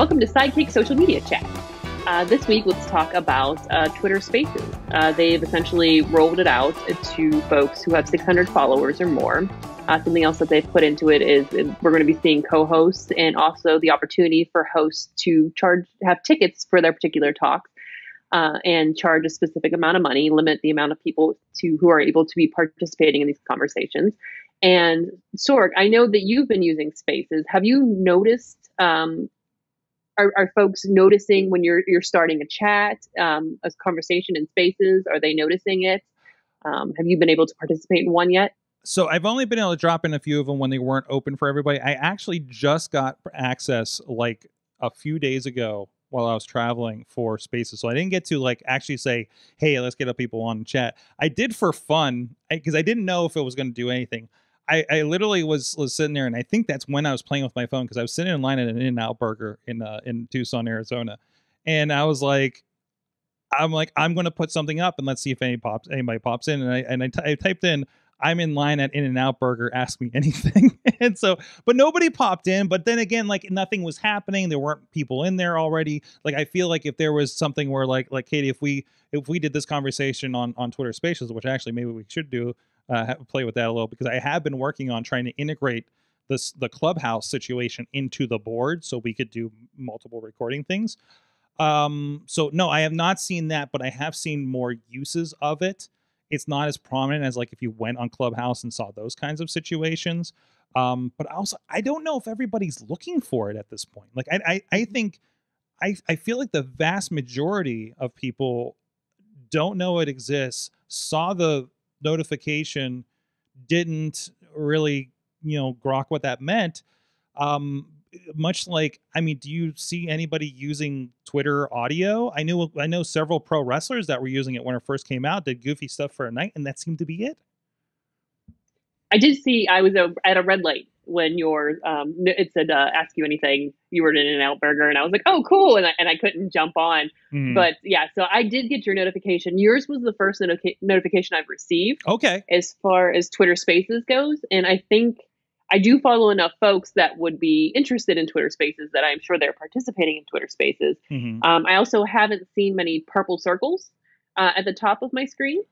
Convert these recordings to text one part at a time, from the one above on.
Welcome to Sidekick Social Media Chat. This week, let's talk about Twitter Spaces. They've essentially rolled it out to folks who have 600 followers or more. Something else that they've put into it is we're going to be seeing co-hosts and also the opportunity for hosts to have tickets for their particular talks and charge a specific amount of money, limit the amount of people who are able to be participating in these conversations. And Sorg, I know that you've been using Spaces. Have you noticed? Are folks noticing when you're starting a chat, a conversation in Spaces? Are they noticing it? Have you been able to participate in one yet? So I've only been able to drop in a few of them when they weren't open for everybody. I actually just got access like a few days ago while I was traveling for Spaces. So I didn't get to actually say, hey, let's get people on the chat. I did for fun because I didn't know if it was going to do anything. I literally was sitting there, and I think that's when I was playing with my phone because I was sitting in line at an In-N-Out Burger in Tucson, Arizona, and I'm going to put something up and let's see if anybody pops in, and I typed in, I'm in line at In-N-Out Burger, ask me anything. And so, but nobody popped in. But then again, nothing was happening. There weren't people in there already. I feel like if there was something where like Katie, if we did this conversation on Twitter Spaces, which actually maybe we should do, play with that a little, because I have been working on trying to integrate the Clubhouse situation into the board so we could do multiple recording things. So no, I have not seen that, but I have seen more uses of it. It's not as prominent as if you went on Clubhouse and saw those kinds of situations. But also, I don't know if everybody's looking for it at this point. I feel like the vast majority of people don't know it exists, saw the notification, didn't really, grok what that meant. Much like, do you see anybody using Twitter audio? I know several pro wrestlers that were using it when it first came out, did goofy stuff for a night, and that seemed to be it. I did see, I was at a red light when it said, ask you anything. You were at an In-N-Out Burger, and I was like, oh, cool. And I couldn't jump on. But yeah, so I did get your notification. Yours was the first notification I've received. Okay. As far as Twitter Spaces goes. And I think I do follow enough folks that would be interested in Twitter Spaces that I'm sure they're participating in Twitter Spaces. I also haven't seen many purple circles at the top of my screen.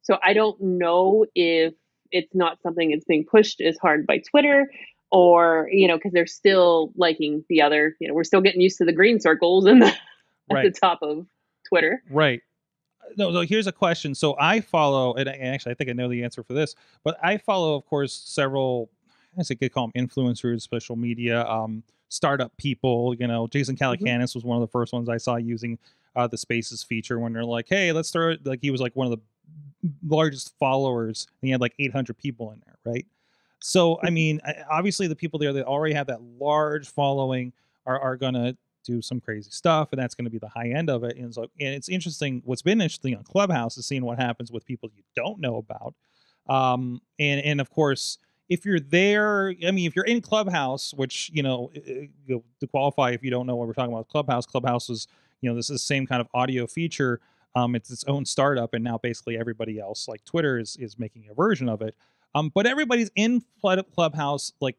So I don't know if it's not something that's being pushed as hard by Twitter, or, because they're still liking the other, we're still getting used to the green circles and at the top of Twitter. Right. No, here's a question. So I follow, and actually I think I know the answer for this, but I follow, of course, several, I guess I could call them influencers, social media, startup people. Jason Calacanis was one of the first ones I saw using the Spaces feature when they're like, hey, let's throw it. He was one of the largest followers, and he had 800 people in there, right? So obviously the people there that already have that large following are gonna do some crazy stuff, and that's going to be the high end of it. And it's interesting. What's been interesting on Clubhouse is seeing what happens with people you don't know about. And of course, if you're there, if you're in Clubhouse, which to qualify, if you don't know what we're talking about, Clubhouse is this is the same kind of audio feature. It's its own startup, and now basically everybody else, like Twitter, is making a version of it. But everybody's in Clubhouse, I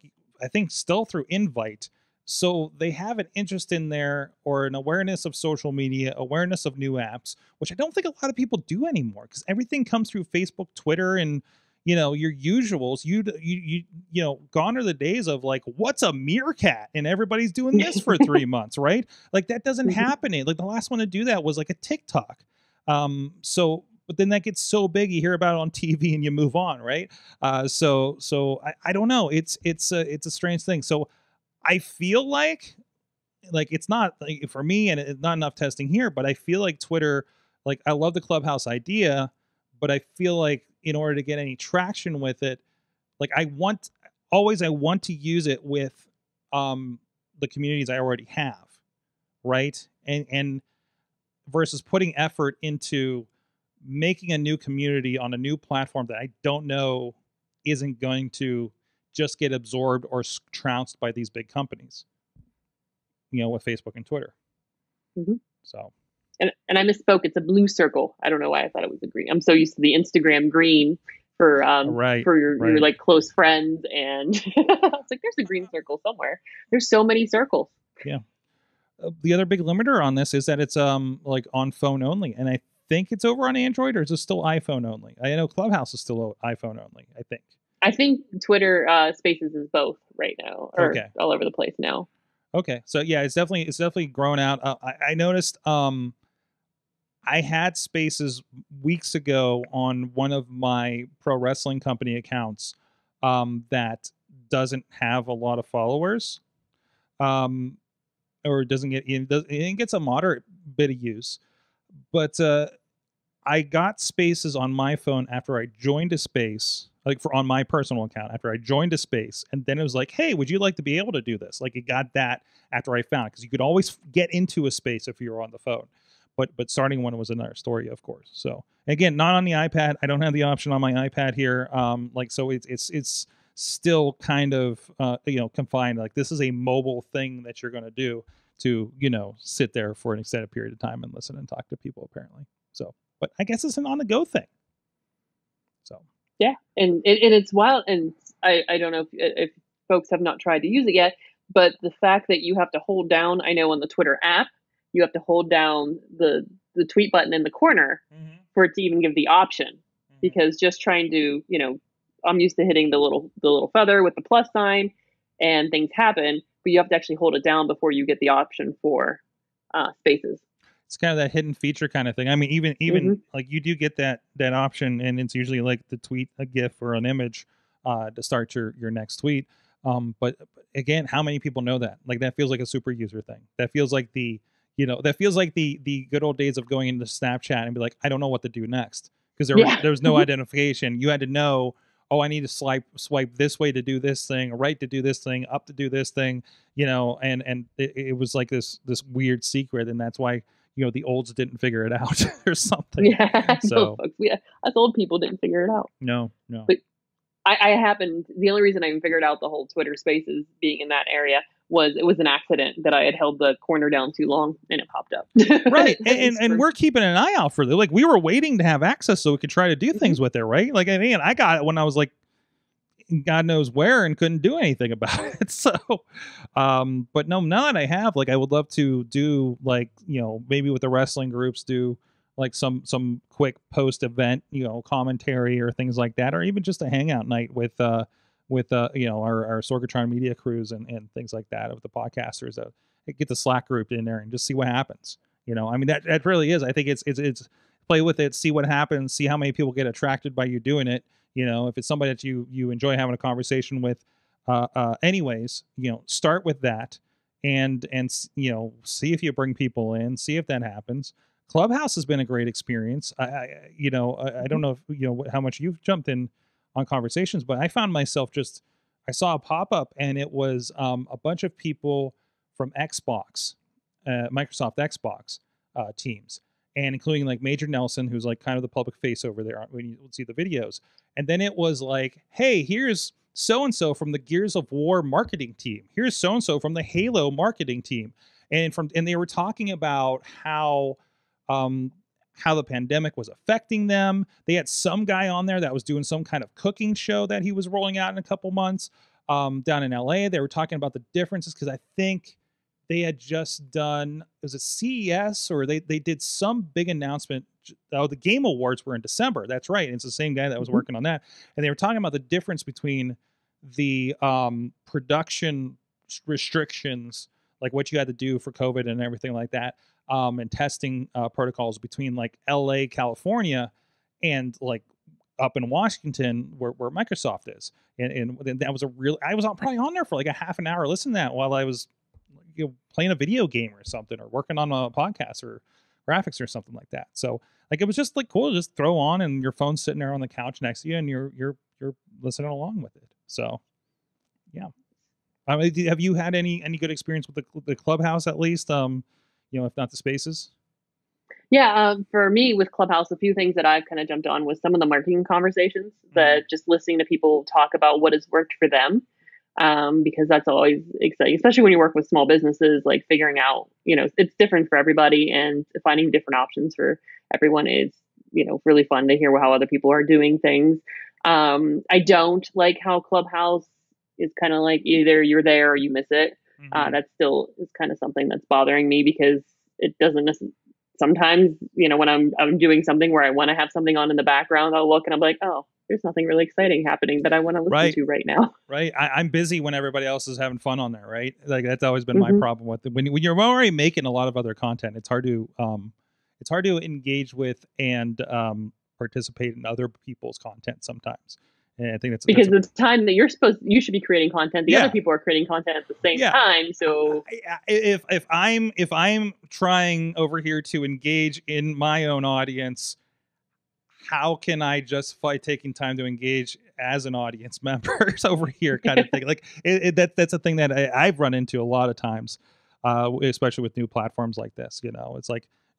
think still through invite. So they have an interest in there, or an awareness of social media, awareness of new apps, which I don't think a lot of people do anymore, because everything comes through Facebook, Twitter, and your usuals. Gone are the days of what's a meerkat, and everybody's doing this for 3 months, right? That doesn't happen. The last one to do that was a TikTok. But then that gets so big, you hear about it on TV and you move on, right? So I don't know. It's a strange thing. So I feel like it's not for me, and it's not enough testing here, but I feel like Twitter, I love the Clubhouse idea, but I feel like in order to get any traction with it, I want to use it with the communities I already have, right? And versus putting effort into making a new community on a new platform that I don't know isn't going to just get absorbed or trounced by these big companies, with Facebook and Twitter. So, and I misspoke. It's a blue circle. I don't know why I thought it was a green. I'm so used to the Instagram green for your close friends, and it's there's a green circle somewhere. There's so many circles. Yeah. The other big limiter on this is that it's like on phone only, and I think it's over on Android, or is it still iPhone only? I know Clubhouse is still iPhone only, I think. I think Twitter Spaces is both right now, or Okay. all over the place now. Okay. So yeah, it's definitely grown out. I noticed I had Spaces weeks ago on one of my pro wrestling company accounts that doesn't have a lot of followers. Um or doesn't get it gets a moderate bit of use. But I got Spaces on my phone after I joined a space, like for on my personal account after I joined a space, and then it was like, "Hey, would you like to be able to do this?" Like it got that after I found it, because you could always get into a space if you were on the phone, but starting one was another story, of course. So again, not on the iPad. I don't have the option on my iPad here. Like so, it's still kind of confined. Like this is a mobile thing that you're going to do to sit there for an extended period of time and listen and talk to people apparently. So but I guess it's an on the go thing. So Yeah, and it's wild, and I don't know if folks have not tried to use it yet, but the fact that you have to hold down, I know on the Twitter app, you have to hold down the tweet button in the corner for it to even give the option. Because just trying to, I'm used to hitting the little feather with the plus sign, and things happen, but you have to actually hold it down before you get the option for spaces. it's kind of that hidden feature kind of thing. I mean, even hmm like you do get that option, and it's usually like the tweet a GIF or an image to start your next tweet. But again, how many people know that? Like that feels like a super user thing. That feels like the good old days of going into Snapchat and be like, I don't know what to do next, because Yeah. there was no identification. You had to know, oh, I need to swipe this way to do this thing, right to do this thing, up to do this thing, and it was like this weird secret, and that's why the olds didn't figure it out or something. Yeah. Those So folks, yeah, us old people didn't figure it out. no. But I happened. The only reason I even figured out the whole Twitter Spaces being in that area was it was an accident that I had held the corner down too long and it popped up. Right, and we're keeping an eye out for it. Like we were waiting to have access so we could try to do things with it, right? Like I got it when I was like God knows where and couldn't do anything about it. So but no, now that I have, like I would love to do like maybe with the wrestling groups do like some quick post event commentary or things like that, or even just a hangout night with our Sorgatron media crews and things like that of the podcasters that get the Slack group in there and just see what happens. I mean that really is. I think it's play with it, see what happens, see how many people get attracted by you doing it. If it's somebody that you enjoy having a conversation with, anyways, start with that and see if you bring people in, see if that happens. Clubhouse has been a great experience. I don't know if how much you've jumped in on conversations, but I found myself I saw a pop up and it was a bunch of people from Xbox, Microsoft Xbox teams, and including like Major Nelson, who's like kind of the public face over there when you see the videos. And then it was like, hey, here's so and so from the Gears of War marketing team. Here's so and so from the Halo marketing team, and they were talking about how the pandemic was affecting them. They had some guy on there that was doing some kind of cooking show that he was rolling out in a couple months down in LA. They were talking about the differences because I think they had just done, was it CES, or they did some big announcement. Oh, the Game Awards were in December. That's right. And it's the same guy that was working on that. And they were talking about the difference between the production restrictions, like what you had to do for COVID and everything like that, and testing protocols between like LA, California, and like up in Washington where Microsoft is. And that was I was probably on there for like a half an hour listening to that while I was playing a video game or something, or working on a podcast or graphics or something like that. So like it was just like cool to just throw on, and your phone's sitting there on the couch next to you, and you're listening along with it. So yeah. I mean, have you had any good experience with the Clubhouse at least? If not the Spaces. Yeah, for me with Clubhouse, a few things that I've kind of jumped on was some of the marketing conversations, that just listening to people talk about what has worked for them, because that's always exciting, especially when you work with small businesses, like figuring out, it's different for everybody, and finding different options for everyone is, really fun to hear how other people are doing things. I don't like how Clubhouse is kind of like either you're there or you miss it. That still is kind of something that's bothering me because it doesn't necessarily. Sometimes, when I'm doing something where I want to have something on in the background, I'll look and I'm like, oh, there's nothing really exciting happening that I want to listen to right now. Right. I'm busy when everybody else is having fun on there. Right. Like that's always been my problem with it. When you're already making a lot of other content, it's hard to engage with and participate in other people's content sometimes. And I think that's because the time that you should be creating content, the other people are creating content at the same time. So if I'm trying over here to engage in my own audience, how can I justify taking time to engage as an audience member over here, kind of thing? Like that's a thing that I've run into a lot of times, especially with new platforms like this. It's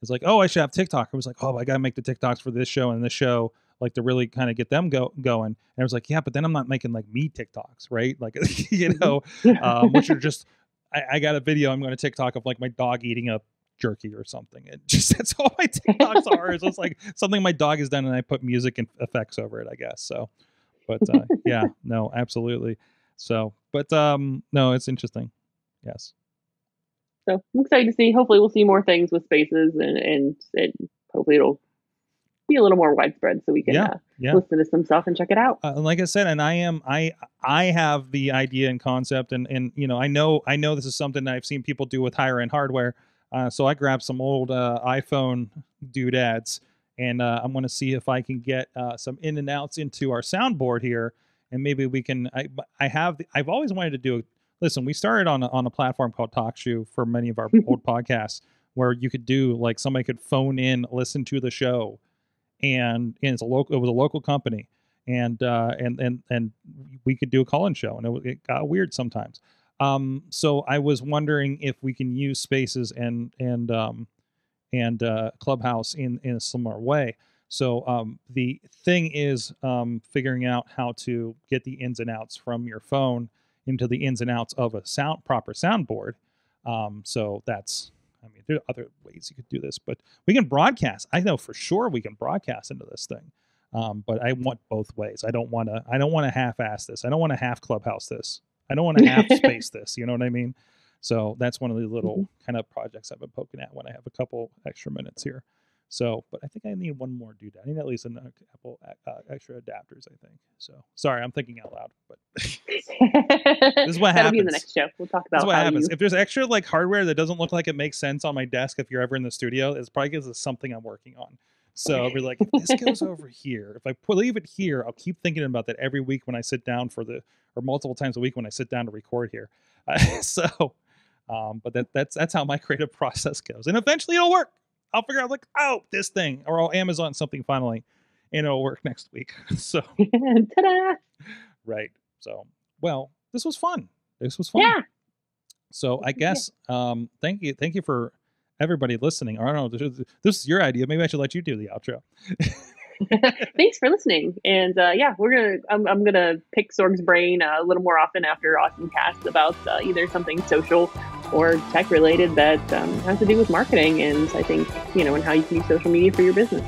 like, oh, I should have TikTok. I was like, oh, I gotta make the TikToks for this show and this show, like to really kind of get them going. And I was like, yeah, but then I'm not making like me TikToks, right? Like, which are just, I got a video I'm going to TikTok of like my dog eating a jerky or something. That's all my TikToks are. It's just like something my dog has done and I put music and effects over it, I guess. So, but yeah, no, absolutely. So, but no, it's interesting. Yes. So I'm excited to see. Hopefully we'll see more things with Spaces and hopefully it'll be a little more widespread so we can listen to some stuff and check it out. Like I said, and I have the idea and concept and I know this is something that I've seen people do with higher end hardware. So I grabbed some old iPhone doodads and I'm going to see if I can get some in and outs into our soundboard here, and maybe we can. I've always wanted to do. Listen, we started on a platform called TalkShoe for many of our old podcasts, where you could do like somebody could phone in, listen to the show, and it was a local company, and we could do a call-in show, and it got weird sometimes. So I was wondering if we can use Spaces and Clubhouse in a similar way. So the thing is figuring out how to get the ins and outs from your phone into the ins and outs of a proper soundboard. So that's, there are other ways you could do this, but we can broadcast. I know for sure we can broadcast into this thing. But I want both ways. I don't want to half-ass this. I don't want to half Clubhouse this. I don't want to half space this. You know what I mean? So that's one of the little kind of projects I've been poking at when I have a couple extra minutes here. So, but I think I need one more doodad. I need at least a couple extra adapters, I think. So, sorry, I'm thinking out loud, but this is what happens. That'll be in the next show. We'll talk about this what happens. If there's extra like hardware that doesn't look like it makes sense on my desk, if you're ever in the studio, it's probably because it's something I'm working on. So we're like, if this goes over here, if I leave it here, I'll keep thinking about that every week when I sit down or multiple times a week when I sit down to record here. But that's how my creative process goes, and eventually it'll work. I'll figure out like, oh, this thing, or I'll Amazon something finally, and it'll work next week. So, ta-da! Right. So, well, this was fun. Yeah. So I guess, thank you for everybody listening. I don't know, this is your idea. Maybe I should let you do the outro. Thanks for listening. And I'm gonna pick Sorg's brain a little more often after Awesome Cast about either something social or tech related that has to do with marketing, and I think and how you can use social media for your business.